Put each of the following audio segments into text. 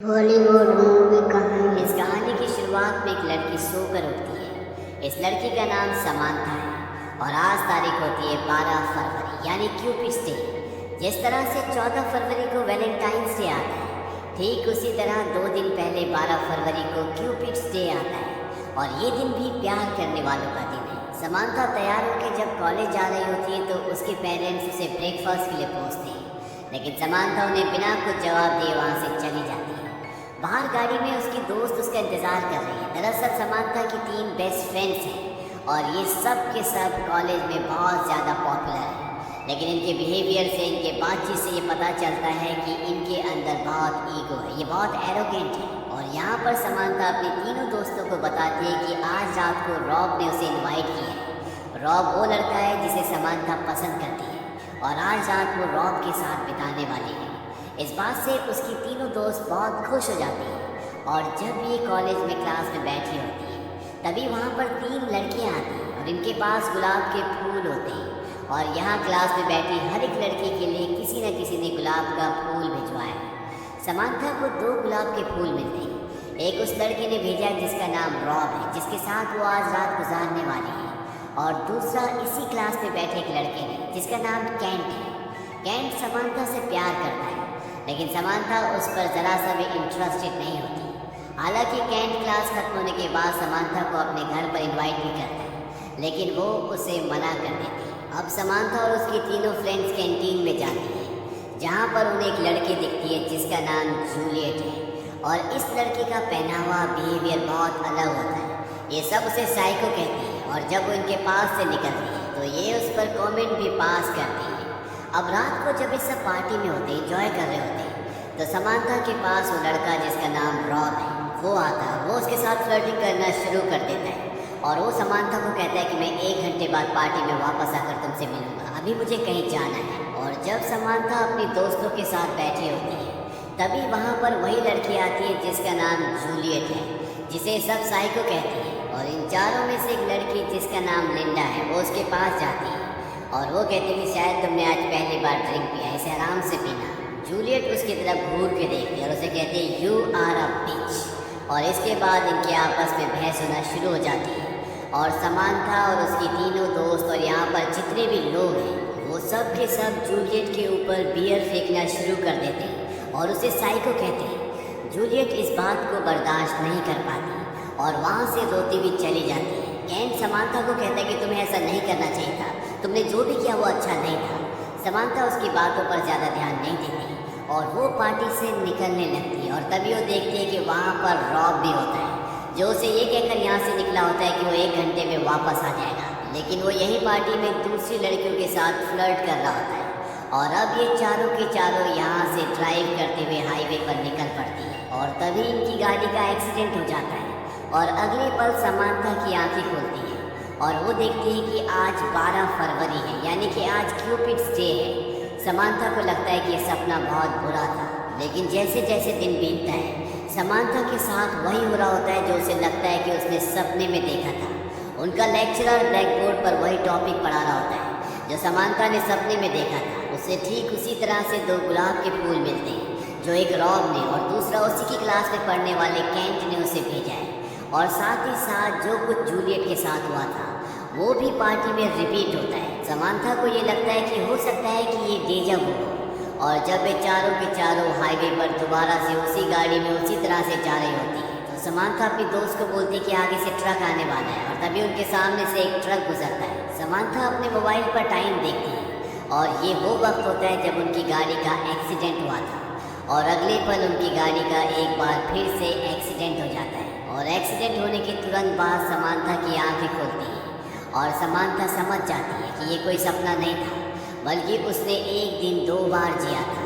Hollywood movie कहानी। इस कहानी की शुरुआत में एक लड़की सोकर उठती है। इस लड़की का नाम समांथा है और आज तारीख होती है 12 फरवरी यानी क्यूपिड्स डे। जिस तरह से 14 फरवरी को वैलेंटाइंस डे आता है, ठीक उसी तरह 2 दिन पहले 12 फरवरी को क्यूपिड्स डे आता है और ये दिन भी प्यार करने वालों का दिन है। समांथा तैयार होकर जब कॉलेज जा रही होती है तो उसके पेरेंट्स उसे ब्रेकफास्ट के लिए पूछते हैं, लेकिन समांथा उन्हें बिना कुछ जवाब दिए वहाँ से चली जाती है। बाहर गाड़ी में उसकी दोस्त उसका इंतज़ार कर रही है। दरअसल समांथा की 3 बेस्ट फ्रेंड्स हैं और ये सब के सब कॉलेज में बहुत ज़्यादा पॉपुलर है, लेकिन इनके बिहेवियर से, इनके बातचीत से ये पता चलता है कि इनके अंदर बहुत ईगो है, ये बहुत एरोगेंट है। और यहाँ पर समांथा अपने तीनों दोस्तों को बताती है कि आज रात को रॉब ने उसे इन्वाइट किया है। रॉब वो लड़का है जिसे समांथा पसंद करती है और आज रात वो रॉब के साथ बिताने वाली है। इस बात से उसकी तीनों दोस्त बहुत खुश हो जाती हैं और जब ये कॉलेज में क्लास में बैठी होती है तभी वहाँ पर 3 लड़कियाँ आती हैं और इनके पास गुलाब के फूल होते हैं और यहाँ क्लास में बैठी हर एक लड़की के लिए किसी न किसी ने गुलाब का फूल भिजवाया है। समांथा को 2 गुलाब के फूल मिलते हैं। एक उस लड़के ने भेजा जिसका नाम रॉब है, जिसके साथ वो आज रात गुजारने वाली है, और दूसरा इसी क्लास में बैठे एक लड़के ने जिसका नाम कैंट है। कैंट समांथा से प्यार करता है, लेकिन समांथा उस पर ज़रा सा भी इंटरेस्टेड नहीं होती। हालांकि कैंट क्लास खत्म होने के बाद समांथा को अपने घर पर इनवाइट भी करता है, लेकिन वो उसे मना कर देती है। अब समांथा और उसकी तीनों फ्रेंड्स कैंटीन में जाती है, जहाँ पर उन्हें एक लड़की दिखती है जिसका नाम जूलियट है और इस लड़की का पहनावा, बिहेवियर बहुत अलग होता है। ये सब उसे साइको कहती है और जब वो इनके पास से निकलती है तो ये उस पर कमेंट भी पास करती है। अब रात को जब इस सब पार्टी में होते हैं, एंजॉय कर रहे होते हैं, तो समांथा के पास वो लड़का जिसका नाम रॉब है वो आता है। वो उसके साथ फ्लर्टिंग करना शुरू कर देता है और वो समांथा को कहता है कि मैं 1 घंटे बाद पार्टी में वापस आकर तुमसे मिलूंगा, अभी मुझे कहीं जाना है। और जब समांथा अपनी दोस्तों के साथ बैठी होती है तभी वहाँ पर वही लड़की आती है जिसका नाम जूलियट है, जिसे सब साइको कहती है। और इन चारों में से एक लड़की जिसका नाम लिंडा है वो उसके पास जाती है और वो कहती है कि शायद तुमने आज पहली बार ड्रिंक पिया, इसे आराम से पीना। जूलियट उसकी तरफ घूर के देखती है और उसे कहती है यू आर अ बिच। और इसके बाद इनके आपस में बहस होना शुरू हो जाती है और समांथा और उसकी तीनों दोस्त और यहाँ पर जितने भी लोग हैं वो सब के सब जूलियट के ऊपर बियर फेंकना शुरू कर देते हैं और उसे साइको कहते हैं। जूलियट इस बात को बर्दाश्त नहीं कर पाती और वहाँ से रोती हुई चली जाती है। कैंट समांथा को कहता है कि तुम्हें ऐसा नहीं करना चाहिए था, तुमने जो भी किया वो अच्छा नहीं था। समांथा उसकी बातों पर ज़्यादा ध्यान नहीं देती और वो पार्टी से निकलने लगती है और तभी वो देखती है कि वहाँ पर रॉब भी होता है, जो उसे ये कहकर यहाँ से निकला होता है कि वो 1 घंटे में वापस आ जाएगा, लेकिन वो यही पार्टी में दूसरी लड़कियों के साथ फ्लर्ट कर रहा होता है। और अब ये चारों के चारों यहाँ से ड्राइव करते हुए हाईवे पर निकल पड़ती है और तभी इनकी गाड़ी का एक्सीडेंट हो जाता है और अगले पल समांथा की आंखें खुलती है और वो देखती है कि आज 12 फरवरी है, यानी कि आज क्यूपिड्स डे है। समांथा को लगता है कि ये सपना बहुत बुरा था, लेकिन जैसे जैसे दिन बीतता है समांथा के साथ वही हो रहा होता है जो उसे लगता है कि उसने सपने में देखा था। उनका लेक्चरर ब्लैक बोर्ड पर वही टॉपिक पढ़ा रहा होता है जो समांथा ने सपने में देखा था। उसे ठीक उसी तरह से 2 गुलाब के फूल मिलते हैं जो एक रॉब ने और दूसरा उसी की क्लास में पढ़ने वाले कैंट ने उसे भेजा है। और साथ ही साथ जो कुछ जूलियट के साथ हुआ था वो भी पार्टी में रिपीट होता है। समांथा को ये लगता है कि हो सकता है कि ये डेजा वू हो। और जब वे चारों के चारों हाईवे पर दोबारा से उसी गाड़ी में उसी तरह से जा रही होती है तो समांथा अपनी दोस्त को बोलती है कि आगे से ट्रक आने वाला है और तभी उनके सामने से एक ट्रक गुजरता है। समांथा अपने मोबाइल पर टाइम देखती है और ये वो वक्त होता है जब उनकी गाड़ी का एक्सीडेंट हुआ था और अगले पल उनकी गाड़ी का एक बार फिर से एक्सीडेंट हो जाता है। और एक्सीडेंट होने के तुरंत बाद समांथा की आंखें खुलती हैं और समांथा समझ जाती है कि ये कोई सपना नहीं था, बल्कि उसने एक दिन 2 बार जिया था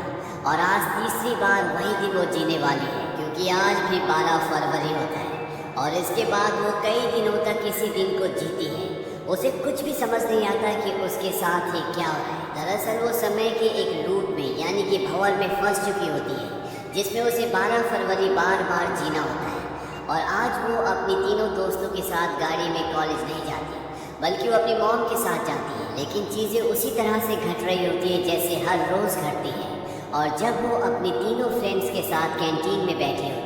और आज तीसरी बार वही दिन वो जीने वाली है, क्योंकि आज भी 12 फरवरी होता है और इसके बाद वो कई दिनों तक इसी दिन को जीती है। उसे कुछ भी समझ नहीं आता कि उसके साथ ही क्या हो रहा है। दरअसल वो समय के एक लूप में यानी कि भंवर में फंस चुकी होती है, जिसमें उसे 12 फरवरी बार बार जीना होता है। और आज वो अपनी तीनों दोस्तों के साथ गाड़ी में कॉलेज नहीं जाती, बल्कि वो अपनी मॉम के साथ जाती है, लेकिन चीज़ें उसी तरह से घट रही होती है जैसे हर रोज़ घटती है। और जब वो अपनी तीनों फ्रेंड्स के साथ कैंटीन में बैठी होती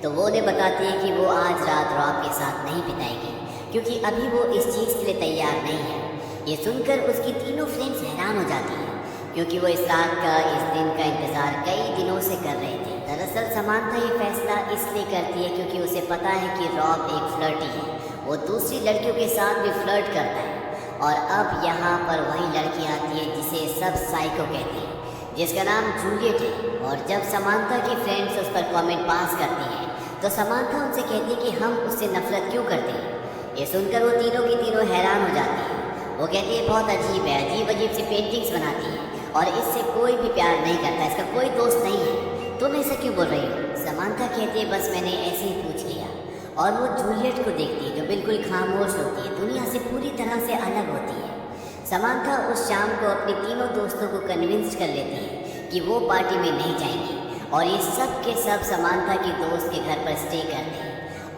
तो वो उन्हें बताती है कि वो आज रात रॉब के साथ नहीं बिताएगी क्योंकि अभी वो इस चीज़ के लिए तैयार नहीं है। ये सुनकर उसकी तीनों फ्रेंड्स हैरान हो जाती हैं क्योंकि वो इस रात का, इस दिन का इंतज़ार कई दिनों से कर रहे थे। दरअसल समांथा ये फैसला इसलिए करती है क्योंकि उसे पता है कि रॉब एक फ्लर्टी है, वो दूसरी लड़कियों के साथ भी फ्लर्ट करता है। और अब यहाँ पर वही लड़की आती है जिसे सब साइको कहती है, जिसका नाम जूलियट है। और जब समांथा की फ्रेंड्स उस पर कमेंट पास करती हैं तो समांथा उनसे कहती है कि हम उससे नफरत क्यों करते हैं। ये सुनकर वो तीनों की तीनों हैरान हो जाती है। वो कहती है बहुत अजीब है, अजीब अजीब सी पेंटिंग्स बनाती है और इससे कोई भी प्यार नहीं करता, इसका कोई दोस्त नहीं है, तुम ऐसा क्यों बोल रही हो। समांथा कहती है बस मैंने ऐसे ही पूछ लिया। और वो जूलियट को देखती है जो बिल्कुल खामोश होती है, दुनिया से पूरी तरह से अलग होती है। समांथा उस शाम को अपनी तीनों दोस्तों को कन्विंस कर लेती है कि वो पार्टी में नहीं जाएंगी और ये सब के सब समांथा की दोस्त के घर पर स्टे करते हैं।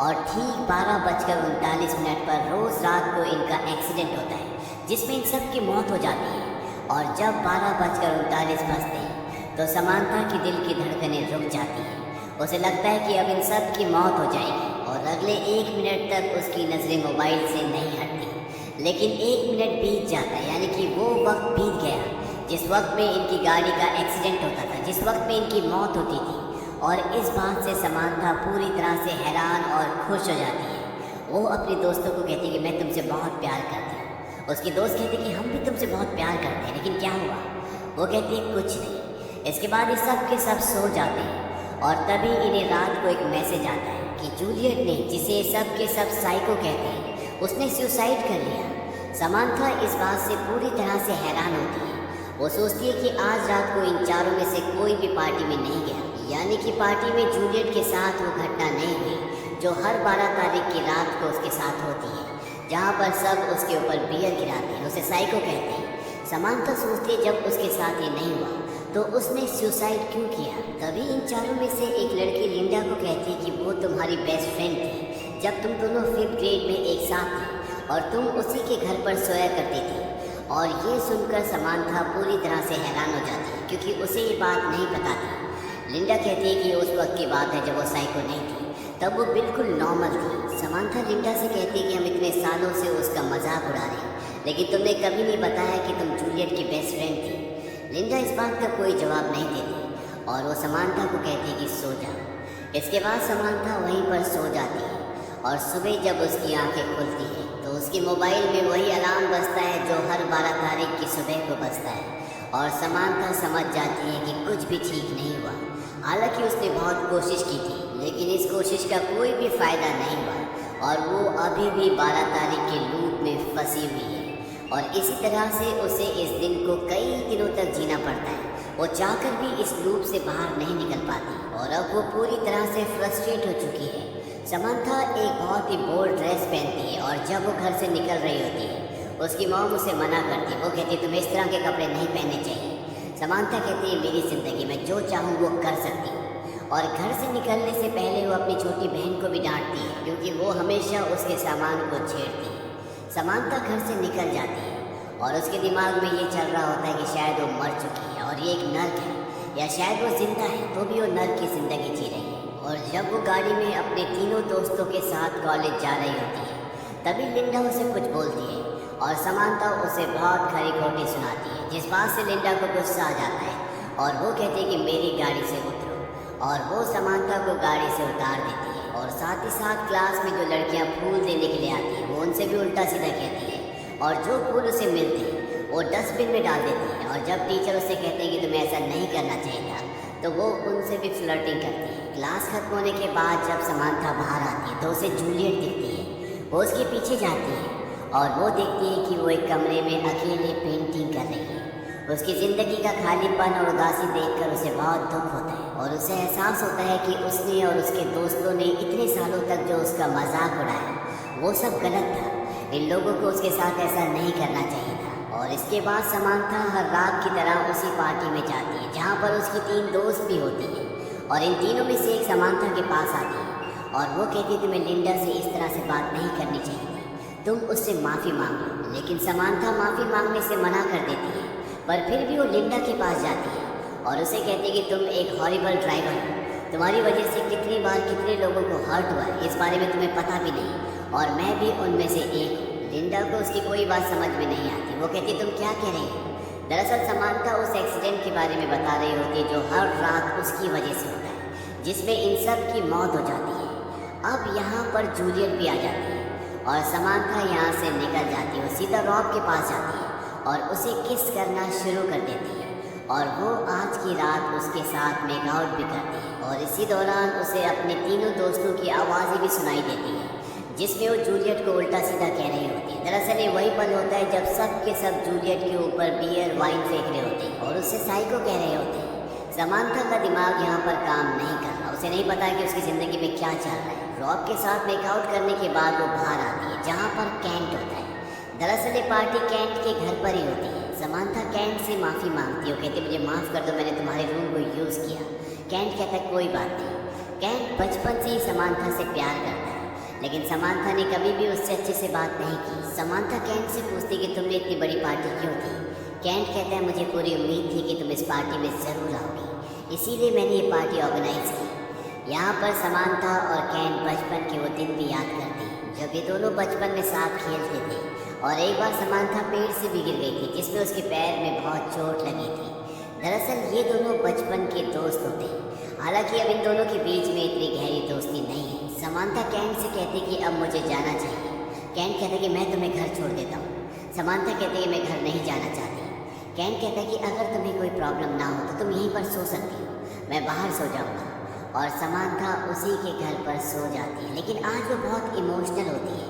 और ठीक 12:39 पर रोज़ रात को इनका एक्सीडेंट होता है जिसमें इन सब की मौत हो जाती है। और जब 12:39 बजते हैं तो समांथा की दिल की धड़कनें रुक जाती हैं। उसे लगता है कि अब इन सब की मौत हो जाएगी और अगले 1 मिनट तक उसकी नज़रें मोबाइल से नहीं हटती। लेकिन 1 मिनट बीत जाता है, यानी कि वो वक्त बीत गया जिस वक्त में इनकी गाड़ी का एक्सीडेंट होता था, जिस वक्त में इनकी मौत होती थी। और इस बात से समांथा पूरी तरह से हैरान और खुश हो जाती है। वो अपने दोस्तों को कहती है कि मैं तुमसे बहुत प्यार करती हूँ। उसकी दोस्त कहती है कि हम भी तुमसे बहुत प्यार करते हैं, लेकिन क्या हुआ। वो कहती है कुछ नहीं। इसके बाद ये सब के सब सो जाते हैं और तभी इन्हें रात को एक मैसेज आता है कि जूलियट ने, जिसे सब के सब साइको कहते हैं, उसने सुसाइड कर लिया। समांथा इस बात से पूरी तरह से हैरान होती है। वो सोचती है कि आज रात को इन चारों में से कोई भी पार्टी में नहीं गया, यानी कि पार्टी में जूलियट के साथ वो घटना नहीं हुई जो हर 12 तारीख की रात को उसके साथ होती है, जहाँ पर सब उसके ऊपर बियर गिराते हैं, उसे साइको कहते हैं। समांथा सोचती है जब उसके साथ ये नहीं हुआ तो उसने सुसाइड क्यों किया। तभी इन चारों में से एक लड़की लिंडा को कहती है कि वो तुम्हारी बेस्ट फ्रेंड थी जब तुम दोनों 5th ग्रेड में एक साथ थे और तुम उसी के घर पर सोया करती थी। और ये सुनकर समांथा पूरी तरह से हैरान हो जाती है क्योंकि उसे ये बात नहीं पता थी। लिंडा कहती है कि उस वक्त की बात है जब वो साइको नहीं थी, तब वो बिल्कुल नॉर्मल थी। समांथा लिंडा से कहती है कि हम इतने सालों से उसका मजाक उड़ा रहे हैं, लेकिन तुमने कभी नहीं बताया कि तुम जूलियट की बेस्ट फ्रेंड थी। लिंडा इस बात का कोई जवाब नहीं देती और वो समांथा को कहती है कि सो जा। इसके बाद समांथा वहीं पर सो जाती है और सुबह जब उसकी आंखें खुलती हैं तो उसके मोबाइल में वही अलार्म बजता है जो हर 12 तारीख की सुबह को बजता है। और समांथा समझ जाती है कि कुछ भी ठीक नहीं हुआ। हालांकि उसने बहुत कोशिश की थी, लेकिन इस कोशिश का कोई भी फ़ायदा नहीं हुआ और वो अभी भी 12 तारीख के लूप में फंसी हुई है। और इसी तरह से उसे इस दिन को कई दिनों तक जीना पड़ता है। वो चाहकर भी इस लूप से बाहर नहीं निकल पाती और अब वो पूरी तरह से फ्रस्ट्रेट हो चुकी है। समांथा एक बहुत ही बोल्ड ड्रेस पहनती है और जब वो घर से निकल रही होती है उसकी मॉम उसे मना करती है। वो कहती है तुम्हें इस तरह के कपड़े नहीं पहनने चाहिए। समांथा कहती है मेरी ज़िंदगी में जो चाहूँ वो कर सकती हूँ। और घर से निकलने से पहले वो अपनी छोटी बहन को भी डांटती है क्योंकि वो हमेशा उसके सामान को छेड़ती है। समांथा घर से निकल जाती है और उसके दिमाग में ये चल रहा होता है कि शायद वो मर चुकी है और ये एक नर्क है, या शायद वो जिंदा है तो भी वो नर्क की ज़िंदगी जी रही है। और जब वो गाड़ी में अपने तीनों दोस्तों के साथ कॉलेज जा रही होती है तभी लिंडा उसे कुछ बोलती है और समांथा उसे बहुत खरी खोटी सुनाती है, जिस बात से लिंडा को गुस्सा आ जाता है और वो कहती है कि मेरी गाड़ी से उतरो। और वो समांथा को गाड़ी से उतार देती है और साथ ही साथ क्लास में जो लड़कियां फूल देने के लिए आती हैं वो उनसे भी उल्टा सीधा कहती है और जो फूल उसे मिलते हैं वो डस्टबिन में डाल देती है। और जब टीचर उसे कहते हैं कि तुम्हें ऐसा नहीं करना चाहिए था तो वो उनसे भी फ्लर्टिंग करती है। क्लास खत्म होने के बाद जब समांथा बाहर आती है तो उसे जूलियट दिखती है। वो उसके पीछे जाती है और वो देखती है कि वो एक कमरे में अकेले पेंटिंग कर रही है। उसकी ज़िंदगी का खालीपन और उदासी देखकर उसे बहुत दुख होता है और उसे एहसास होता है कि उसने और उसके दोस्तों ने इतने सालों तक जो उसका मजाक उड़ाया वो सब गलत था। इन लोगों को उसके साथ ऐसा नहीं करना चाहिए था। और इसके बाद समांथा हर रात की तरह उसी पार्टी में जाती है जहाँ पर उसकी 3 दोस्त भी होती हैं और इन तीनों में से एक समांथा के पास आती है और वो कहती है तुम्हें लिंडा से इस तरह से बात नहीं करनी चाहिए थी, तुम उससे माफ़ी मांगो। लेकिन समांथा माफ़ी मांगने से मना कर देती है, पर फिर भी वो लिंडा के पास जाती है और उसे कहती है कि तुम एक हॉरिबल ड्राइवर हो, तुम्हारी वजह से कितनी बार कितने लोगों को हर्ट हुआ है, इस बारे में तुम्हें पता भी नहीं, और मैं भी उनमें से एक हूँ। लिंडा को उसकी कोई बात समझ में नहीं आती। वो कहती तुम क्या कह रही हो। दरअसल समांथा उस एक्सीडेंट के बारे में बता रही होती है जो हर रात उसकी वजह से होता है, जिसमें इन सब की मौत हो जाती है। अब यहाँ पर जूलियट भी आ जाती है और समांथा यहाँ से निकल जाती है। वो सीधा रॉब के पास जाती है और उसे किस करना शुरू कर देती है, और वो आज की रात उसके साथ मेकआउट भी करती है। और इसी दौरान उसे अपने तीनों दोस्तों की आवाज़ें भी सुनाई देती है, जिसमें वो जूलियट को उल्टा सीधा कह रही होती है। दरअसल ये वही पल होता है जब सब के सब जूलियट के ऊपर बियर वाइन फेंक रहे होते हैं और उससे साइको कह रहे होते हैं। समांथा का दिमाग यहाँ पर काम नहीं कर रहा, उसे नहीं पता कि उसकी ज़िंदगी में क्या चल रहा है। रॉब के साथ मेकआउट करने के बाद वो बाहर आती है जहाँ पर कैंट होता है। दरअसल ये पार्टी कैंट के घर पर ही होती है। समांथा कैंट से माफ़ी मांगती है। वो कहती मुझे माफ़ कर दो, मैंने तुम्हारे रूम को यूज़ किया। कैंट कहता है कोई बात नहीं। कैंट बचपन से ही समांथा से प्यार करता है, लेकिन समांथा ने कभी भी उससे अच्छे से बात नहीं की। समांथा कैंट से पूछती कि तुमने इतनी बड़ी पार्टी क्यों की। कैंट कहता है मुझे पूरी उम्मीद थी कि तुम इस पार्टी में ज़रूर आओगी, इसीलिए मैंने ये पार्टी ऑर्गेनाइज की। यहाँ पर समांथा और कैंट बचपन के वो दिन भी याद करती है जब ये दोनों बचपन में साथ खेलते थे। और एक बार समांथा पेड़ से भी गिर गई थी, जिसमें उसके पैर में बहुत चोट लगी थी। दरअसल ये दोनों बचपन के दोस्त होते हैं, हालांकि अब इन दोनों के बीच में इतनी गहरी दोस्ती नहीं है। समांथा कैंट से कहती कि अब मुझे जाना चाहिए। कैंट कहता है कि मैं तुम्हें घर छोड़ देता हूँ। समांथा कहती है कि मैं घर नहीं जाना चाहती। कैंट कहता है कि अगर तुम्हें कोई प्रॉब्लम ना हो तो तुम यहीं पर सो सकती हो, मैं बाहर सो जाऊँगा। और समांथा उसी के घर पर सो जाती है। लेकिन आज वो बहुत इमोशनल होती है,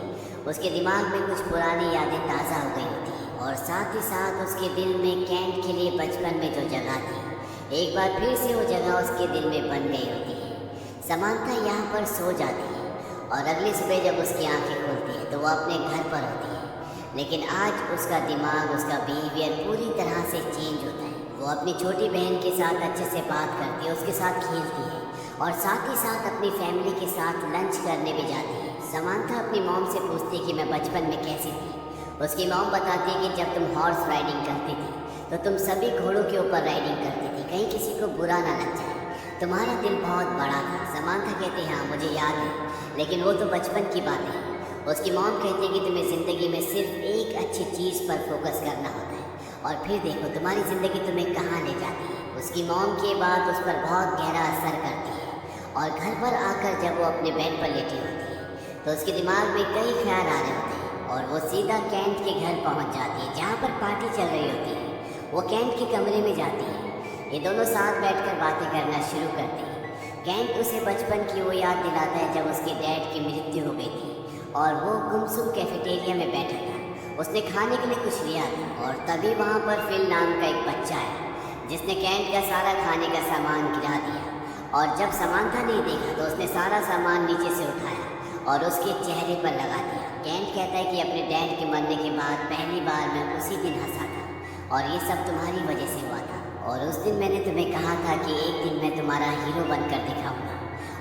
उसके दिमाग में कुछ पुरानी यादें ताज़ा हो गई होती हैं, और साथ ही साथ उसके दिल में कैंट के लिए बचपन में जो जगह थी, एक बार फिर से वो जगह उसके दिल में बन गई होती है। समांथा यहाँ पर सो जाती है और अगली सुबह जब उसकी आंखें खुलती है तो वो अपने घर पर होती है। लेकिन आज उसका दिमाग, उसका बिहेवियर पूरी तरह से चेंज होता है। वो अपनी छोटी बहन के साथ अच्छे से बात करती है, उसके साथ खेलती है और साथ ही साथ अपनी फैमिली के साथ लंच करने भी जाती है। समांथा अपनी मॉम से पूछती है कि मैं बचपन में कैसी थी। उसकी मॉम बताती है कि जब तुम हॉर्स राइडिंग करती थी तो तुम सभी घोड़ों के ऊपर राइडिंग करती थी, कहीं किसी को बुरा ना लग जाए, तुम्हारा दिल बहुत बड़ा था। समांथा कहती है हाँ मुझे याद है, लेकिन वो तो बचपन की बात है। उसकी मॉम कहती है कि तुम्हें ज़िंदगी में सिर्फ एक अच्छी चीज़ पर फोकस करना होता है, और फिर देखो तुम्हारी ज़िंदगी तुम्हें कहाँ ले जाती है। उसकी मॉम की बात उस पर बहुत गहरा असर करती है, और घर पर आकर जब वो अपने बेड पर लेटी होती है तो उसके दिमाग में कई ख्याल आ रहे होते हैं, और वो सीधा कैंट के घर पहुंच जाती है जहाँ पर पार्टी चल रही होती है। वो कैंट के कमरे में जाती है, ये दोनों साथ बैठकर बातें करना शुरू करते हैं। कैंट उसे बचपन की वो याद दिलाता है जब उसके डैड की मृत्यु हो गई थी और वो गुमसुम कैफेटेरिया में बैठा था। उसने खाने के लिए कुछ लिया था और तभी वहाँ पर फिल नाम का एक बच्चा आया जिसने कैंट का सारा खाने का सामान गिरा दिया, और जब समांथा ने देखा तो उसने सारा सामान नीचे से उठाया और उसके चेहरे पर लगा दिया। कैंट कहता है कि अपने डैड के मरने के बाद पहली बार मैं उसी दिन हंसा था, और ये सब तुम्हारी वजह से हुआ था, और उस दिन मैंने तुम्हें कहा था कि एक दिन मैं तुम्हारा हीरो बनकर दिखाऊंगा।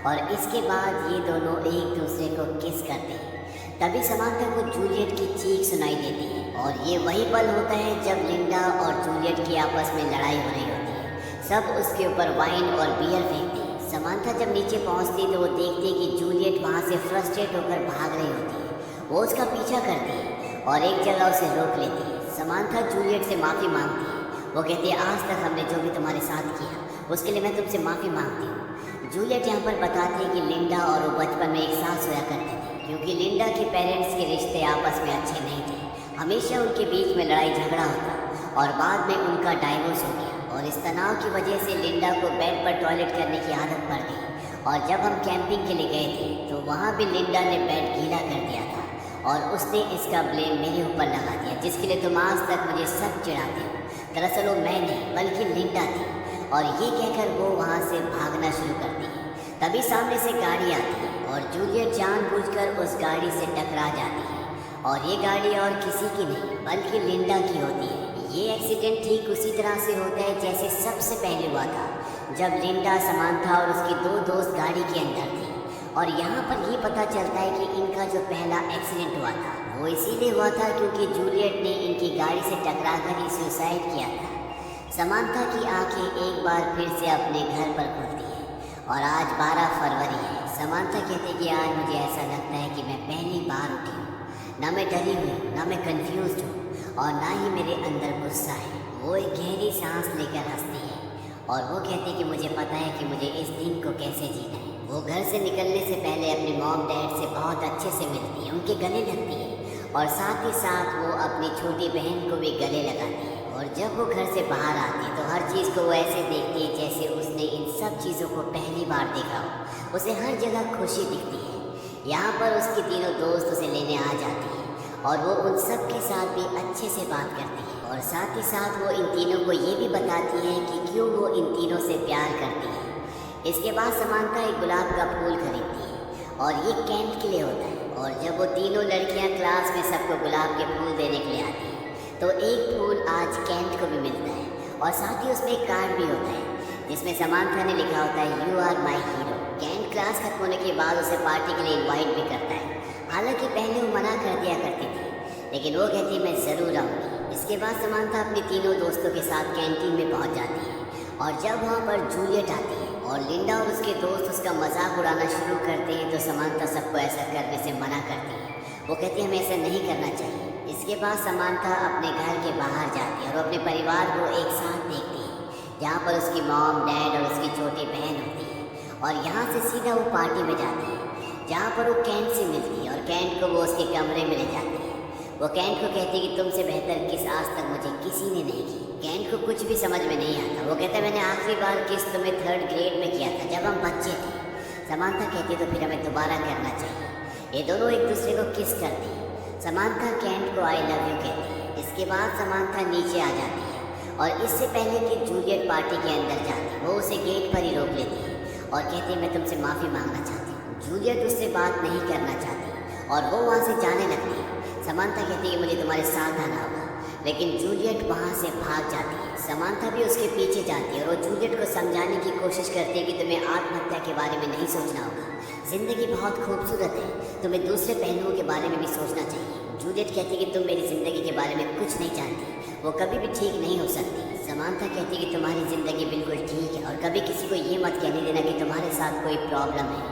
और इसके बाद ये दोनों एक दूसरे को किस करते हैं। तभी समांथा को जूलियट की चीख सुनाई देती है, और ये वही पल होता है जब लिंडा और जूलियट की आपस में लड़ाई हो रही होती है। सब उसके ऊपर वाइन और बियर फेंकते हैं। समांथा जब नीचे पहुंचती तो वो देखती है कि जूलियट वहाँ से फ्रस्ट्रेट होकर भाग रही होती है। वो उसका पीछा करती है और एक जगह उसे रोक लेती है। समांथा जूलियट से माफ़ी मांगती है। वो कहती है आज तक हमने जो भी तुम्हारे साथ किया उसके लिए मैं तुमसे माफ़ी मांगती हूँ। जूलियट यहाँ पर बताती है कि लिंडा और वो बचपन में एक साथ सोया करते थे, क्योंकि लिंडा के पेरेंट्स के रिश्ते आपस में अच्छे नहीं थे। हमेशा उनके बीच में लड़ाई झगड़ा होता और बाद में उनका डाइवोर्स हो गया, और इस तनाव की वजह से लिंडा को बेड पर टॉयलेट करने की आदत पड़ गई। और जब हम कैंपिंग के लिए गए थे तो वहाँ भी लिंडा ने बेड गीला कर दिया था, और उसने इसका ब्लेम मेरे ऊपर लगा दिया, जिसके लिए तुम आज तक मुझे सब चिढ़ाते हो। दरअसल वो मैं नहीं बल्कि लिंडा थी। और ये कहकर वो वहाँ से भागना शुरू करती है। तभी सामने से गाड़ी आती है और जूलियट जानबूझकर उस गाड़ी से टकरा जाती है, और ये गाड़ी और किसी की नहीं बल्कि लिंडा की होती है। ये एक्सीडेंट ठीक उसी तरह से होता है जैसे सबसे पहले हुआ था, जब लिंडा, समांथा और उसकी दो दोस्त गाड़ी के अंदर थी। और यहाँ पर ये पता चलता है कि इनका जो पहला एक्सीडेंट हुआ था वो इसीलिए हुआ था क्योंकि जूलियट ने इनकी गाड़ी से टकराकर ही सुसाइड किया था। समांथा की आंखें एक बार फिर से अपने घर पर खुलती है और आज 12 फरवरी है। समांथा कहती कि आज मुझे ऐसा लगता है कि मैं पहली बार उठी हूँ। ना मैं डरी हुई हूँ, ना मैं कंफ्यूज हूँ और ना ही मेरे अंदर गुस्सा है। वो एक गहरी सांस लेकर हंसती है और वो कहती कि मुझे पता है कि मुझे इस दिन को कैसे जीना है। वो घर से निकलने से पहले अपने मॉम डैड से बहुत अच्छे से मिलती है, उनके गले लगती है और साथ ही साथ वो अपनी छोटी बहन को भी गले लगाती है। और जब वो घर से बाहर आती है तो हर चीज़ को वो ऐसे देखती है जैसे उसने इन सब चीज़ों को पहली बार देखा हो। उसे हर जगह खुशी दिखती है। यहाँ पर उसके तीनों दोस्त उसे लेने आ जाती हैं और वो उन सब के साथ भी अच्छे से बात करती है और साथ ही साथ वो इन तीनों को ये भी बताती है कि क्यों वो इन तीनों से प्यार करती है। इसके बाद समांथा एक गुलाब का फूल खरीदती है और ये कैंट के लिए होता है। और जब वो तीनों लड़कियाँ क्लास में सबको गुलाब के फूल देने के लिए आती हैं तो एक फूल आज कैंट को भी मिलता है और साथ ही उसमें एक कार्ड भी होता है जिसमें समांथा ने लिखा होता है यू आर माई हीरो। कैंट क्लास खत्म होने के बाद उसे पार्टी के लिए इनवाइट भी करता है। हालांकि पहले वो मना कर दिया करती थी लेकिन वो कहती मैं ज़रूर आऊँगी। इसके बाद समांथा अपने तीनों दोस्तों के साथ कैंटीन में पहुँच जाती है और जब वहाँ पर जूलियट आती है और लिंडा और उसके दोस्त उसका मजाक उड़ाना शुरू करते हैं तो समांथा सबको ऐसा करने से मना करती है। वो कहती है हमें ऐसा नहीं करना चाहिए। इसके बाद समांथा अपने घर के बाहर जाती है और अपने परिवार को एक साथ देखती है जहाँ पर उसकी मॉम डैड और उसकी छोटी बहन होती है। और यहाँ से सीधा वो पार्टी में जाती है जहाँ पर वो कैंट से मिलती है और कैंट को वो उसके कमरे में ले जाती है। वो कैंट को कहती है कि तुमसे बेहतर किस आज तक मुझे किसी ने नहीं की। कैंट को कुछ भी समझ में नहीं आता। वो कहता है मैंने आखिरी बार किस तुम्हें 3rd ग्रेड में किया था जब हम बच्चे थे। समांथा कहती है तो फिर हमें दोबारा करना चाहिए। ये दोनों एक दूसरे को किस करती है। समांथा कैंट को आई लव यू कहती है। इसके बाद समांथा नीचे आ जाती है और इससे पहले कि जूलियट पार्टी के अंदर जाती वो उसे गेट पर ही रोक लेती है और कहती है मैं तुमसे माफ़ी मांगना चाहती हूँ। जूलियट उससे बात नहीं करना चाहती और वो वहाँ से जाने लगती है। समांथा कहती है मुझे तुम्हारे साथ आना होगा लेकिन जूलियट वहाँ से भाग जाती है। समांथा भी उसके पीछे जाती है और वो जूलियट को समझाने की कोशिश करती है कि तुम्हें आत्महत्या के बारे में नहीं सोचना होगा। ज़िंदगी बहुत खूबसूरत है, तुम्हें दूसरे पहलुओं के बारे में भी सोचना चाहिए। जूलियट कहती है कि तुम मेरी ज़िंदगी के बारे में कुछ नहीं जानती, वो कभी भी ठीक नहीं हो सकती। समांथा कहती है कि तुम्हारी ज़िंदगी बिल्कुल ठीक है और कभी किसी को ये मत कहने देना कि तुम्हारे साथ कोई प्रॉब्लम है।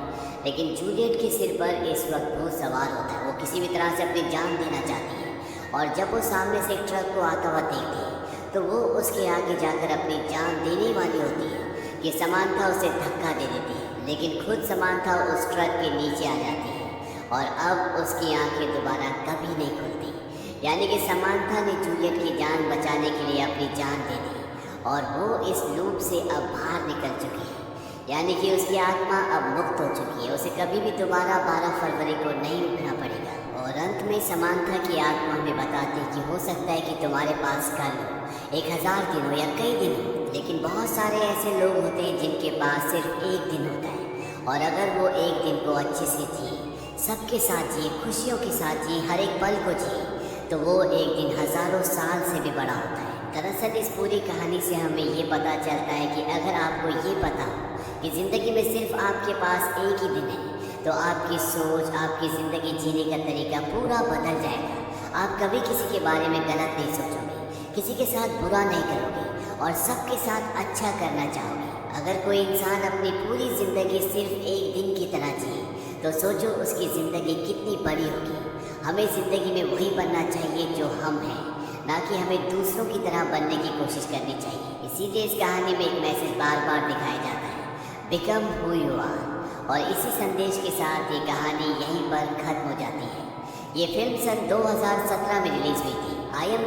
लेकिन जूलियट के सिर पर इस वक्त भूत सवार होता है। वो किसी भी तरह से अपनी जान देना चाहती है और जब वो सामने से एक ट्रक को आता हुआ देखती है तो वो उसके आगे जाकर अपनी जान देने वाली होती है कि समांथा उसे धक्का दे देती है। लेकिन खुद समांथा उस ट्रक के नीचे आ जाती है और अब उसकी आंखें दोबारा कभी नहीं खुलती। यानी कि समांथा ने जूलियट की जान बचाने के लिए अपनी जान दे दी और वो इस लूप से अब बाहर निकल चुकी है। यानी कि उसकी आत्मा अब मुक्त हो चुकी है। उसे कभी भी दोबारा 12 फरवरी को नहीं उठना पड़ेगा। और अंत में समांथा की आत्मा में बताती कि हो सकता है कि तुम्हारे पास कल 1000 दिन हो या कई दिन हो, लेकिन बहुत सारे ऐसे लोग होते हैं जिनके पास सिर्फ एक दिन होता है और अगर वो एक दिन को अच्छे से जिए, सबके साथ जिए, खुशियों के साथ जिए, हर एक पल को जिए, तो वो एक दिन हज़ारों साल से भी बड़ा होता है। दरअसल इस पूरी कहानी से हमें ये पता चलता है कि अगर आपको ये पता हो कि ज़िंदगी में सिर्फ आपके पास एक ही दिन है तो आपकी सोच, आपकी ज़िंदगी जीने का तरीका पूरा बदल जाएगा। आप कभी किसी के बारे में गलत नहीं सोचोगे, किसी के साथ बुरा नहीं करोगे और सबके साथ अच्छा करना चाहोगे। अगर कोई इंसान अपनी पूरी ज़िंदगी सिर्फ एक दिन की तरह जिए तो सोचो उसकी ज़िंदगी कितनी बड़ी होगी। हमें ज़िंदगी में वही बनना चाहिए जो हम हैं, ना कि हमें दूसरों की तरह बनने की कोशिश करनी चाहिए। इसीलिए इस कहानी में एक मैसेज बार बार दिखाया जाता है, बिकम हु यू आर। और इसी संदेश के साथ ये कहानी यहीं पर ख़त्म हो जाती है। ये फिल्म सन 2017 में रिलीज़ हुई थी।